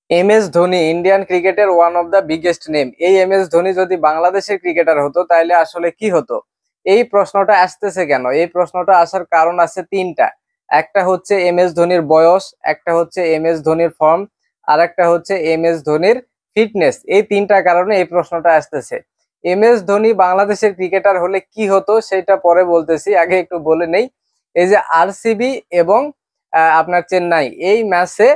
M S Dhoni Indian ক্রিকেটের one of the biggest name. এই M S Dhoni যদি বাংলাদেশের ক্রিকেটার হতো তাহলে আসলে কি হতো? এই প্রশ্নটা আসতেছে কেন? এই প্রশ্নটা আসার কারণ আছে তিনটা। একটা হচ্ছে এম এস ধোনির বয়স, একটা হচ্ছে এম এস ধোনির ফর্ম, আর একটা হচ্ছে এম এস ধোনির ফিটনেস। এই তিনটা কারণে এই প্রশ্নটা আসতেছে। এম এস ধোনি বাংলাদেশের ক্রিকেটার হলে কি হতো সেটা পরে বলতেছি, আগে একটু বলে নেই। এই যে আরসিবি এবং আপনার চেন্নাই, এই ম্যাচে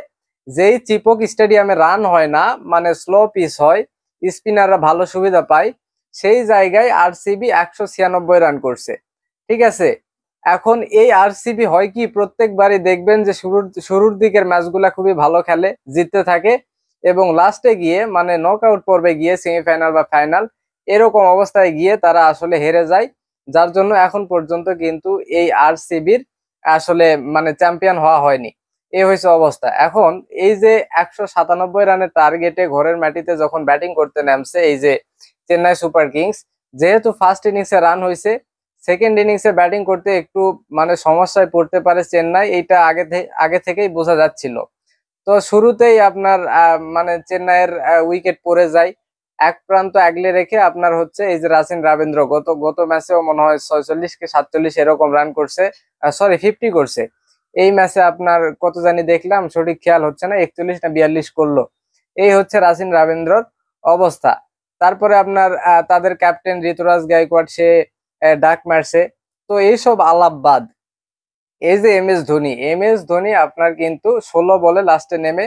যেই চিপক স্টেডিয়ামে রান হয় না, মানে স্লো পিচ হয়, স্পিনাররা ভালো সুবিধা পায়, সেই জায়গায় আরসিবি 196 রান করছে। ঠিক আছে। এখন এই আরসিবি হয় কি, প্রত্যেকবারই দেখবেন যে শুরুর শুরুর দিকের ম্যাচগুলা খুবই ভালো খেলে, জিততে থাকে, এবং লাস্টে গিয়ে মানে নক আউট পর্বে গিয়ে সেমিফাইনাল বা ফাইনাল এরকম অবস্থায় গিয়ে তারা আসলে হেরে যায়। যার জন্য এখন পর্যন্ত কিন্তু এই আরসিবির আসলে মানে চ্যাম্পিয়ন হওয়া হয়নি। এই হয়েছে অবস্থা। এখন এই যে 197 রানের টার্গেটে ঘরের মাটিতে যখন ব্যাটিং করতে নামছে এই যে চেন্নাই সুপার কিংস, যেহেতু ফার্স্ট ইনিংসে রান হয়েছে, সেকেন্ড ইনিংসে ব্যাটিং করতে একটু মানে সমস্যায় পড়তে পারে চেন্নাই, এইটা আগে থেকেই বোঝা যাচ্ছিল। তো শুরুতেই আপনার মানে চেন্নাইয়ের উইকেট পড়ে যায়। এক প্রান্ত আগলে রেখে আপনার হচ্ছে এই যে রাসিন রাবিন্দ্র গত গত ম্যাচেও মনে হয় 46 কি 47 এরকম রান করছে, সরি 50 করছে। এই ম্যাচে আপনার কত জানি দেখলাম, সঠিক খেয়াল হচ্ছে না, 41 না 42 করলো। এই হচ্ছে রাসিন রাবিন্দ্রর অবস্থা। তারপরে আপনার তাদের ক্যাপ্টেন ঋতুরাজ গায়কোয়াড় সে ডাক মারছে। তো এইসব আলাপ বাদ, এই যে এম এস ধোনি আপনার কিন্তু 16 বলে লাস্টে নেমে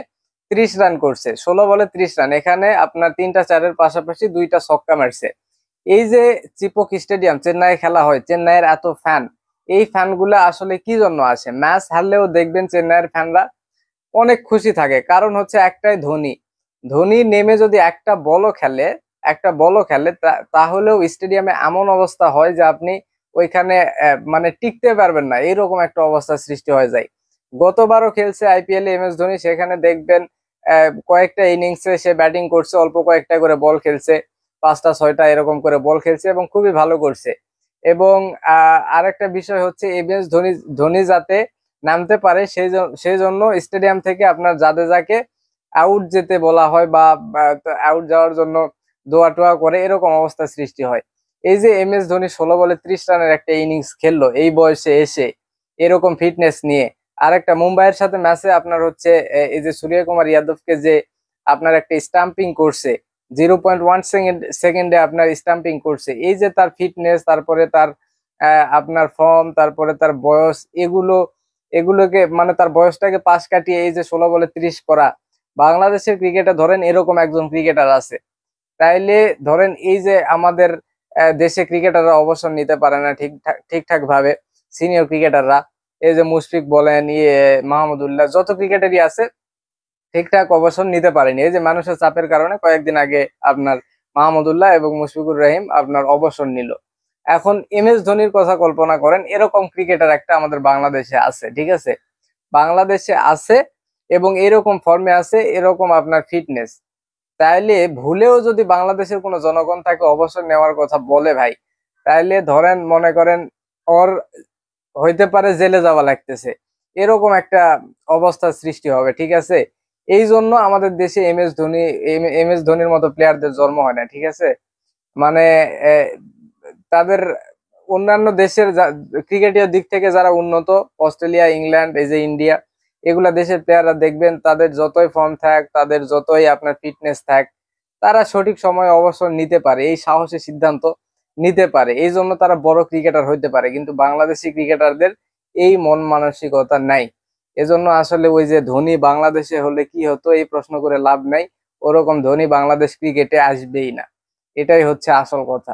30 রান করছে। 16 বলে 30 রান, এখানে আপনার তিনটা চারের পাশাপাশি দুইটা ছক্কা মারছে। এই যে চিপক স্টেডিয়াম চেন্নাই খেলা হয়, চেন্নাইয়ের এত ফ্যান, এই ফ্যান গুলা আসলে কি জন্য আসে? ম্যাচ হারলেও দেখবেন চেন্নাইয়ের ফ্যানরা অনেক খুশি থাকে, কারণ হচ্ছে একটাই, ধোনি। ধোনি নেমে যদি একটা বলও খেলে তাহলেও স্টেডিয়ামে এমন অবস্থা হয় যে আপনি ওইখানে মানে টিকতে পারবেন না, এরকম একটা অবস্থা সৃষ্টি হয়ে যায়। গতবারও খেলছে আইপিএল এম এস ধোনি, সেখানে দেখবেন কয়েকটা ইনিংসে সে ব্যাটিং করছে, অল্প কয়েকটা করে বল খেলছে, পাঁচটা ছয়টা এরকম করে বল খেলছে এবং খুবই ভালো করছে। এবং আরেকটা বিষয় হচ্ছে এম এস ধোনি ধোনি যাতে নামতে পারে সেই জন্য স্টেডিয়াম থেকে আপনার জাদেজাকে আউট যেতে বলা হয়, বা আউট যাওয়ার জন্য দোয়া টোয়া করে, এরকম অবস্থা সৃষ্টি হয়। এই যে এম এস ধোনি 16 বলে 30 রানের একটা ইনিংস খেললো এই বয়সে এসে, এরকম ফিটনেস নিয়ে। আরেকটা মুম্বাইয়ের সাথে ম্যাচে আপনার হচ্ছে এই যে সূর্যকুমার যাদবকে যে আপনার একটা স্টাম্পিং করছে, 0.1 সেকেন্ডে আপনার স্টাম্পিং করছে। এই যে তার ফিটনেস, তারপরে তার আপনার ফর্ম, তারপরে তার বয়স, এগুলোকে মানে তার বয়সটাকে পাশ কাটিয়ে এই যে 16 বলে 30 করা, বাংলাদেশের ক্রিকেটে ধরেন এরকম একজন ক্রিকেটার আছে, তাইলে ধরেন এই যে আমাদের দেশে ক্রিকেটাররা অবসর নিতে পারে না ঠিকঠাক ভাবে, সিনিয়র ক্রিকেটাররা, এই যে মুশফিক বলেন, মাহমুদুল্লাহ, যত ক্রিকেটারই আছে ঠিকঠাক অবসর নিতে পারেনি। এই যে মানুষের চাপের কারণে কয়েকদিন আগে আপনার মাহমুদুল্লাহ এবং মুশফিকুর রহিম আপনার অবসর নিল। এখন এম এস ধোনির কথা কল্পনা করেন, এরকম ক্রিকেটার একটা আমাদের বাংলাদেশে আছে, ঠিক আছে, বাংলাদেশে আছে, এবং এরকম ফর্মে আছে, এরকম আপনার ফিটনেস, তাইলে ভুলেও যদি বাংলাদেশের কোনো জনগণ তাকে অবসর নেওয়ার কথা বলে ভাই, তাইলে ধরেন মনে করেন ওর হইতে পারে জেলে যাওয়া লাগতেছে, এরকম একটা অবস্থার সৃষ্টি হবে। ঠিক আছে। এই জন্য আমাদের দেশে এম এস ধোনির মতো প্লেয়ারদের জন্ম হয় না। ঠিক আছে। মানে আহ, তাদের অন্যান্য দেশের ক্রিকেটের দিক থেকে যারা উন্নত, অস্ট্রেলিয়া, ইংল্যান্ড, এই যে ইন্ডিয়া, এগুলা দেশের প্লেয়াররা দেখবেন তাদের যতই ফর্ম থাক, তাদের যতই আপনার ফিটনেস থাক, তারা সঠিক সময়ে অবসর নিতে পারে, এই সাহসী সিদ্ধান্ত নিতে পারে, এই জন্য তারা বড় ক্রিকেটার হইতে পারে। কিন্তু বাংলাদেশি ক্রিকেটারদের এই মন মানসিকতা নাই। এজন্য আসলে ওই যে ধোনি বাংলাদেশে হলে কি হতো এই প্রশ্ন করে লাভ নাই, ওরকম ধোনি বাংলাদেশ ক্রিকেটে আসবেই না। এটাই হচ্ছে আসল কথা।